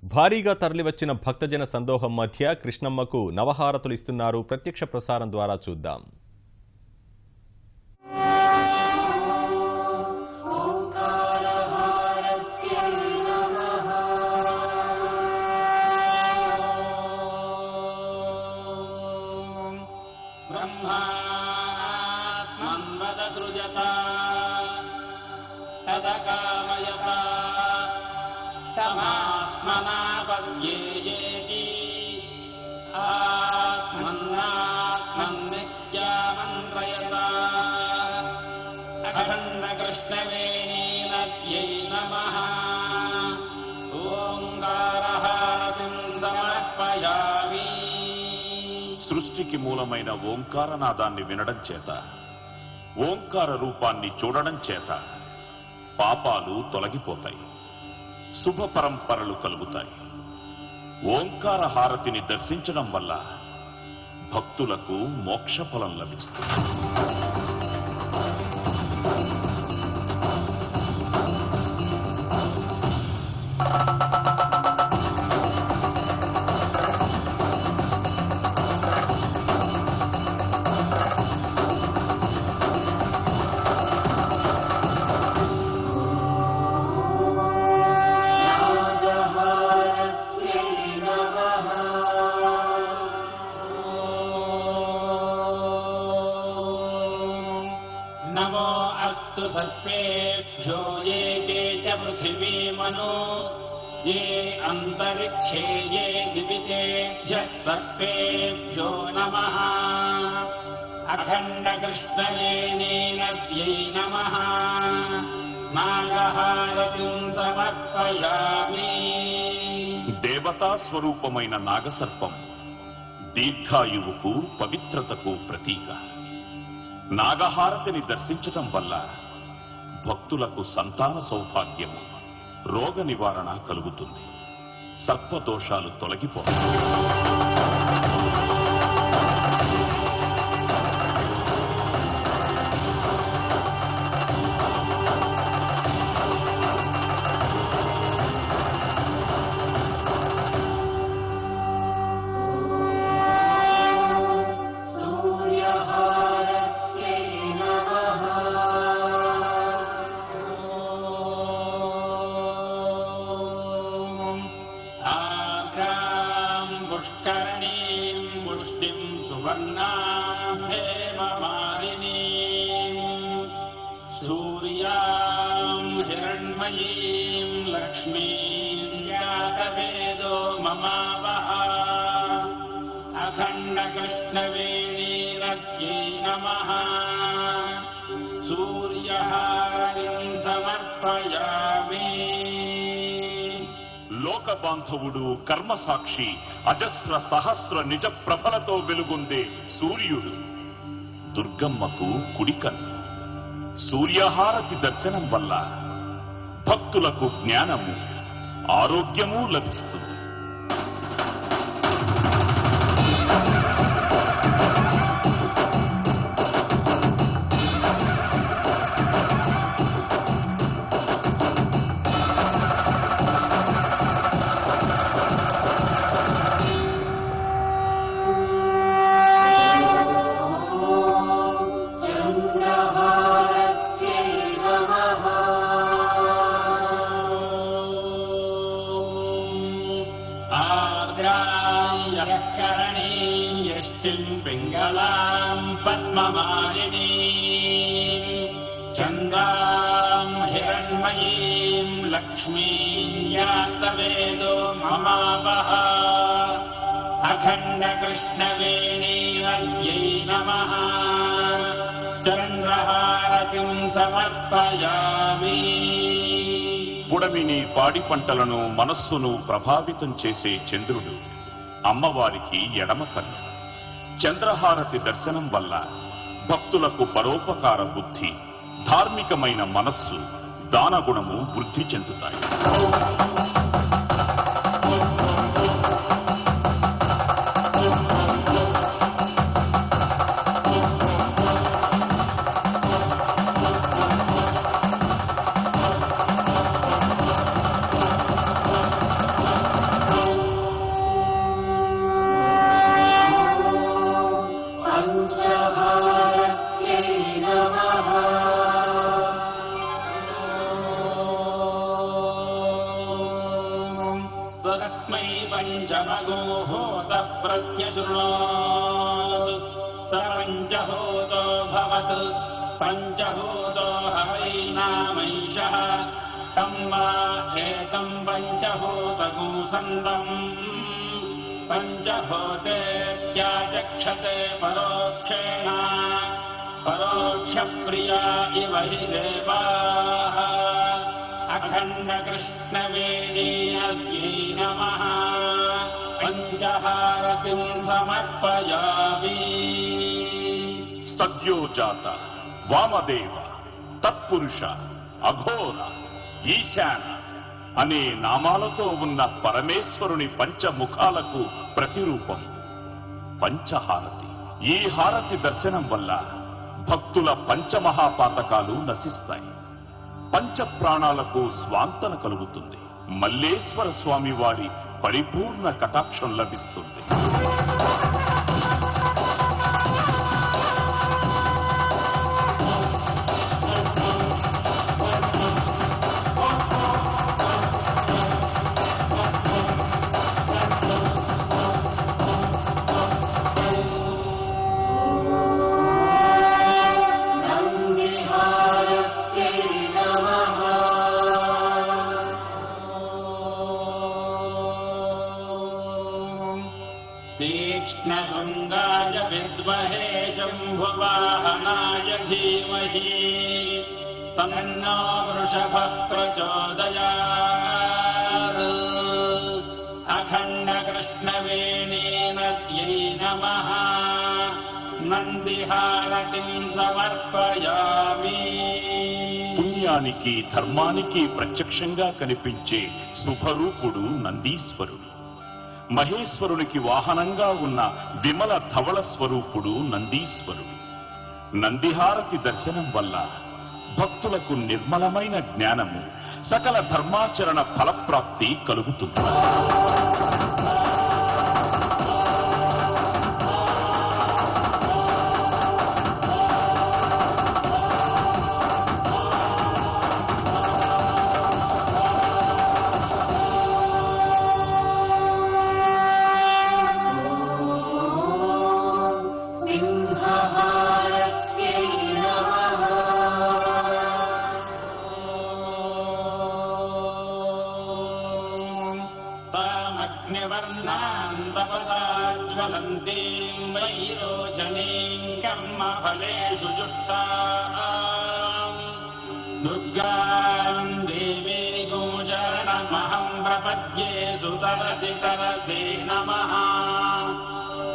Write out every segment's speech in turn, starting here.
భారీగా తరలివచ్చిన భక్తజన సందోహం మధ్య కృష్ణమ్మకు నవహారతులు ఇస్తున్నారు. ప్రత్యక్ష ప్రసారం ద్వారా చూద్దాం. సృష్టికి మూలమైన ఓంకారనాదాన్ని వినడం చేత, ఓంకార రూపాన్ని చూడడం చేత పాపాలు తొలగిపోతాయి, శుభ పరంపరలు కలుగుతాయి. ఓంకార హారతిని దర్శించడం వల్ల భక్తులకు మోక్ష ఫలం లభిస్తుంది. नमो अस्तु सर्पेभ्यो ये के च पृथिवी मनो ये अंतरिक्षे ये दिवितेभ्यः सर्पेभ्यो नमः। अखंड कृष्णवेणी नद्यै नमः। नागहारतिं समर्पयामि। దేవతా స్వరూపమైన నాగసర్పం దీర్ఘాయువుకు పవిత్రతకు ప్రతీక. నాగహారతిని దర్శించటం వల్ల భక్తులకు సంతాన సౌభాగ్యము, రోగ నివారణ కలుగుతుంది, సర్పదోషాలు తొలగిపోతాయి. सूर्यां हिरण्मयीं लक्ष्मीं जातवेदो ममावः। अखंड कृष्णवेणी नद्यै नमः। सूर्यहारतिं समर्पयामि। లోక బాంధవుడు, కర్మసాక్షి, అజస్ర సహస్ర నిజ ప్రభలతో వెలుగొందే సూర్యుడు దుర్గమ్మకు కుడికన్ను. సూర్యహారతి దర్శనం వల్ల భక్తులకు జ్ఞానము, ఆరోగ్యము లభిస్తుంది. यष्टिं पिङ्गलां पद्ममालिनीं चन्द्रां हिरण्मयीं लक्ष्मीं यातवेदो ममावः। अखण्ड कृष्णवेणी नद्यै नमः। चन्द्रहारतिं समर्पयामि। పుడమిని, పాడి పంటలను, మనస్సును ప్రభావితం చేసే చంద్రుడు అమ్మవారికి ఎడమ కన్ను. చంద్రహారతి దర్శనం వల్ల భక్తులకు పరోపకార బుద్ధి, ధార్మికమైన మనస్సు, దానగుణము వృద్ధి చెందుతాయి. तस्मै पञ्चमगोहोतः प्रत्यशृणोत् स पञ्चभूतो भवत् पञ्चभूतो हवैनामैषः तं वा एतं पञ्चभूतगुंसन्दम् पञ्चभूतेत्याचक्षते परोक्षेण परोक्षप्रिया इव हि देवाः अखण्डकृष्णवेणीयै नमः पञ्चहारतिं समर्पयामि సద్యోజాత వామదేవ తత్పురుష అఘోర ఈశాన అనే నామాలతో ఉన్న పరమేశ్వరుని పంచముఖాలకు ప్రతిరూపం పంచహారతి. ఈ హారతి దర్శనం వల్ల భక్తుల పంచమహాపాతకాలు నశిస్తాయి, పంచ ప్రాణాలకు స్వాంతన కలుగుతుంది, మల్లేశ్వర స్వామి వారి పరిపూర్ణ కటాక్షం లభిస్తుంది. तीक्ष्णशृङ्गाय विद्महे शम्भुवाहनाय धीमहि तन्नो वृषभः प्रचोदयात् अखण्डकृष्णवेणीनद्यै नमः నందిహారతిం సమర్పయామి. పుణ్యానికి ధర్మానికి ప్రత్యక్షంగా కనిపించే శుభరూపుడు నందీశ్వరుడు. మహేశ్వరునికి వాహనంగా ఉన్న విమల ధవళ స్వరూపుడు నందీశ్వరుడు. నందిహారతి దర్శనం వల్ల భక్తులకు నిర్మలమైన జ్ఞానము, సకల ధర్మాచరణ ఫలప్రాప్తి కలుగుతుంది. జ్వలంతీం వైరోచనీం కర్మఫలేషు జుష్టాం దుర్గాం దేవీ గోచరణమహం ప్రపద్యే సుతరసి తరసే నమః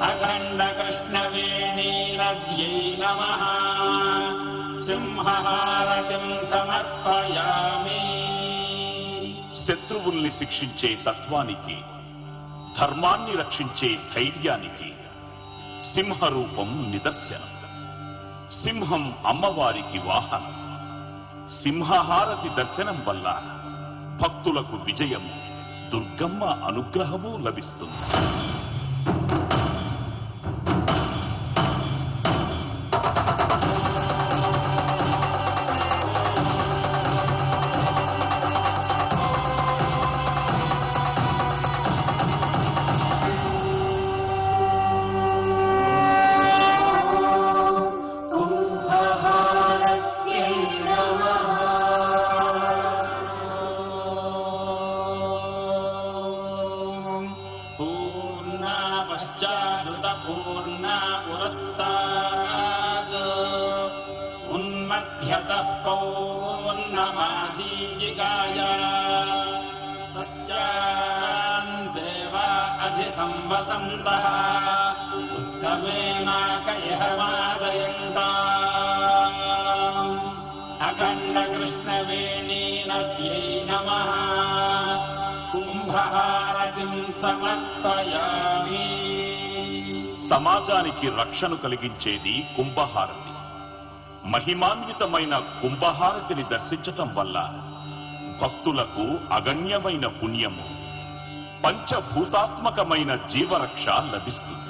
అఖండకృష్ణవేణీనద్యై నమః సింహహారతిం సమర్పయామి. శత్రువుల్ని శిక్షించే తత్వానికి, ధర్మాన్ని రక్షించే ధైర్యానికి సింహరూపం నిదర్శనం. సింహం అమ్మవారికి వాహనం. సింహహారతి దర్శనం వల్ల భక్తులకు విజయము, దుర్గమ్మ అనుగ్రహము లభిస్తుంది. పూర్ణ పురస్తాద్ ఉన్మధ్యతః పౌర్ణమాసీజికాయ తస్యాం దేవా అధిసంవసంతః ఉత్తమేనాకయమాదయంతాం అఖండకృష్ణవేణీనద్యై నమః కుంభహారతిం సమర్పయామి. సమాజానికి రక్షణ కలిగించేది కుంభహారతి. మహిమాన్వితమైన కుంభహారతిని దర్శించటం వల్ల భక్తులకు అగణ్యమైన పుణ్యము, పంచభూతాత్మకమైన జీవరక్ష లభిస్తుంది.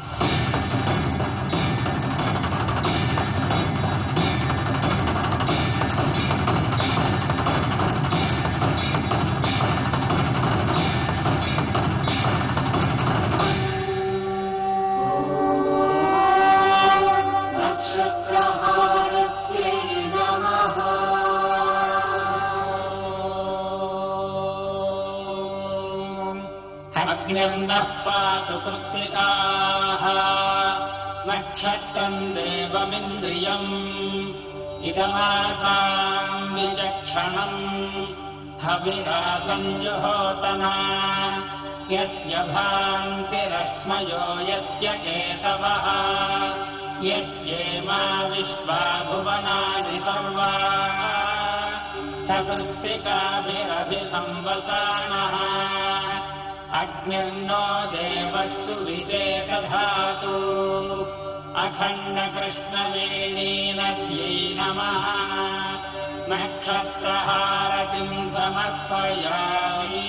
अग्निर्नः पातु कृत्तिकाः नक्षत्रम् देवमिन्द्रियम् इदमासाम् विचक्षणम् हविरासम् जुहोतना यस्य भान्तिरश्मयो यस्य केतवः यस्येमा विश्वा भुवनानि सर्वा सकृत्तिकाभिरभिसंवसानः अग्निर्नो देवः सुविदे दधातु अखण्डकृष्णवेणी नद्यै नमः नक्षत्रहारतिम् समर्पयामि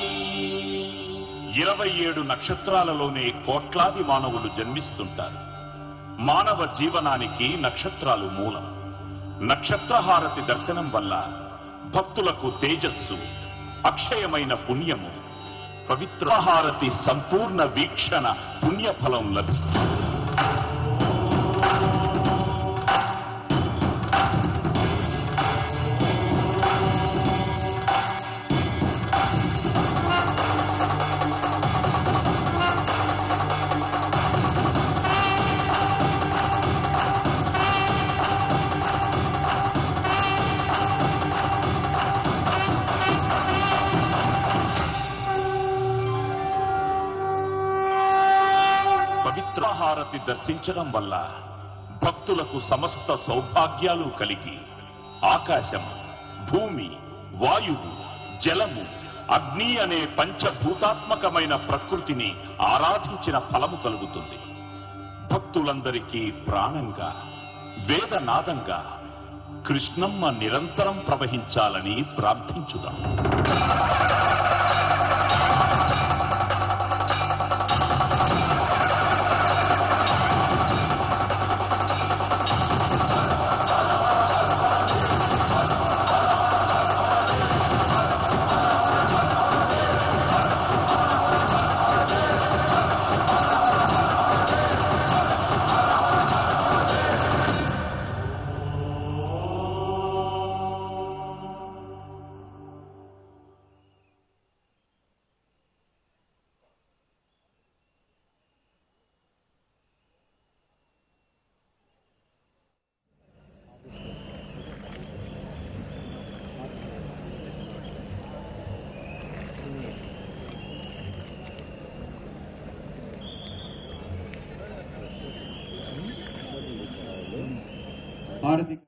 27 నక్షత్రాలలోనే కోట్లాది మానవులు జన్మిస్తుంటారు. మానవ జీవనానికి నక్షత్రాలు మూలం. నక్షత్రహారతి దర్శనం వల్ల భక్తులకు తేజస్సు, అక్షయమైన పుణ్యము, పవిత్రహారతి సంపూర్ణ వీక్షణ పుణ్యఫలం లభిస్తుంది. పవిత్రహారతి దర్శించడం వల్ల భక్తులకు సమస్త సౌభాగ్యాలు కలిగి ఆకాశం, భూమి, వాయువు, జలము, అగ్ని అనే పంచభూతాత్మకమైన ప్రకృతిని ఆరాధించిన ఫలము కలుగుతుంది. భక్తులందరికీ ప్రాణంగా, వేదనాదంగా కృష్ణమ్మ నిరంతరం ప్రవహించాలని ప్రార్థించుదాం. హారతి